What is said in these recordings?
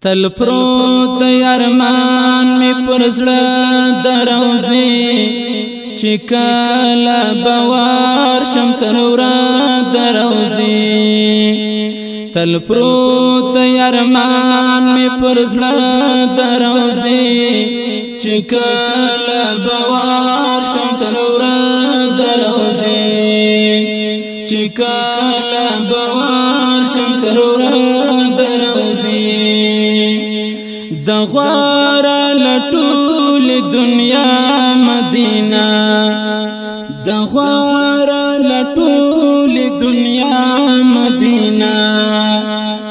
تل پروت ارمان می پرزړه دروزي چې کله بوار شم تر ورځ دروزي تل پروت ارمان می پرزړه دروزي چې کله بوار شم تر ورځ دروزي چې کله بوار شم تر ورځ دروزي دغوار لټول دنیا مدینہ دغوار لټول دنیا مدینہ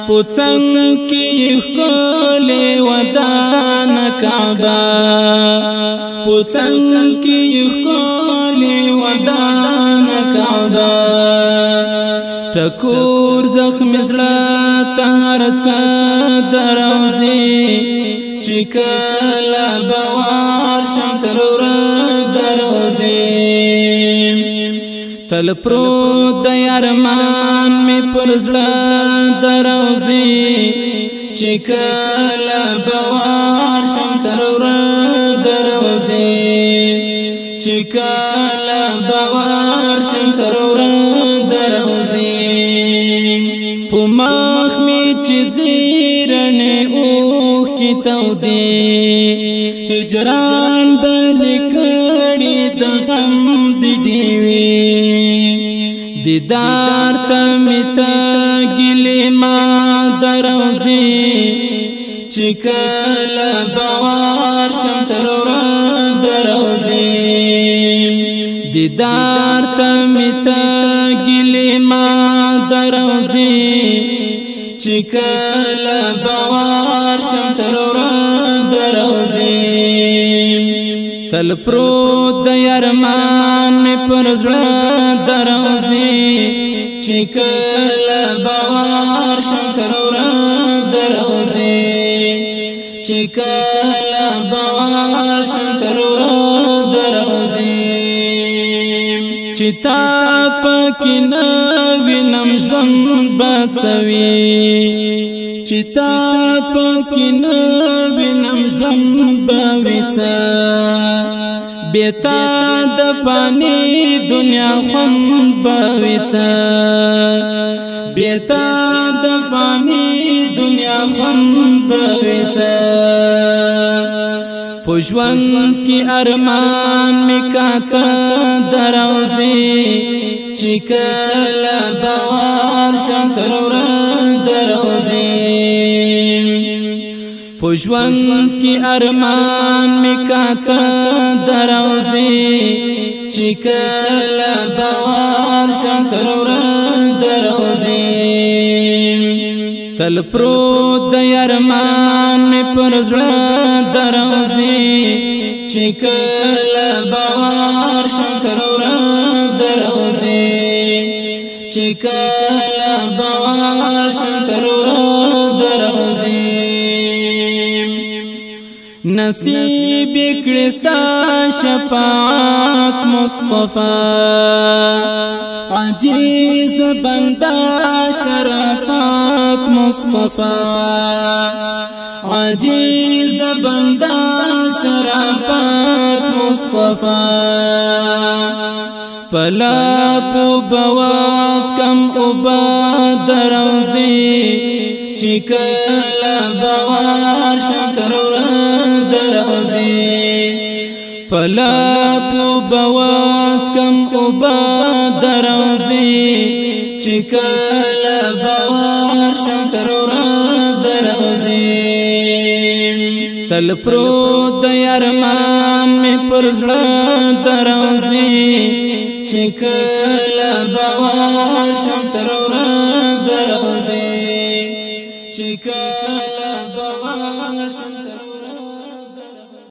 پوڅنګ کې خپل ودان کعبه پوڅنګ کې خپل ودان کعبه ټکور زخم زړه تهر څه دروزي چې کله بوار شم تر ورځ دروزي تل پروت د ارمان می پر زړه دروزي چې کله بوار شم تر ورځ دروزي چې کله بوار شم تر ورځ دروزي په مخ می چې زیرنه کی تودی هجران بل کړي د غم دی ډیوي دیدار ته میته ګلې ما دروزي چې کله بوار شم تر ورځ دروزي دیدار ته میته ګلې ما دروزي چې کله بوار شم تر ورځ دروزي تل پروت د ارمان می پر زړه دروزي چې کله بوار شم تر ورځ دروزي چې کله بوار شم تر ورځ دروزي چې تا پکې نه وینم ژوند بڅوي چې تا پکې نه وینم ژوند بويڅه بیتا د پانی دنیا خوند بويڅه بیتا د پانی دنیا خوند بويڅه پښوند کی ارمان می کاته دروزي چې کله بوار شم تر ورځ دروزي پښوند کی ارمان می کاته دروزي چې کله بوار شم تر ورځ دروزي تل پروت د ارمان می پر زړه دروزي چې کله بوار شم تر ورځ دروزي چې کله بوار شم تر ورځ دروزي نصیب کړستا شفاعت مصطفی عجیز بندا شرافات مصطفی عجیز بندا شرافات مصطفی پلا پو بواز کم اوبا دروزي چې کله بوار شم تر ورځ دروزي پلا پو بواز کم اوبا دروزي چې کله بوار شم تر ورځ دروزي تل پروت د ارمان می پر زړه دروزي چې کله بوار شم تر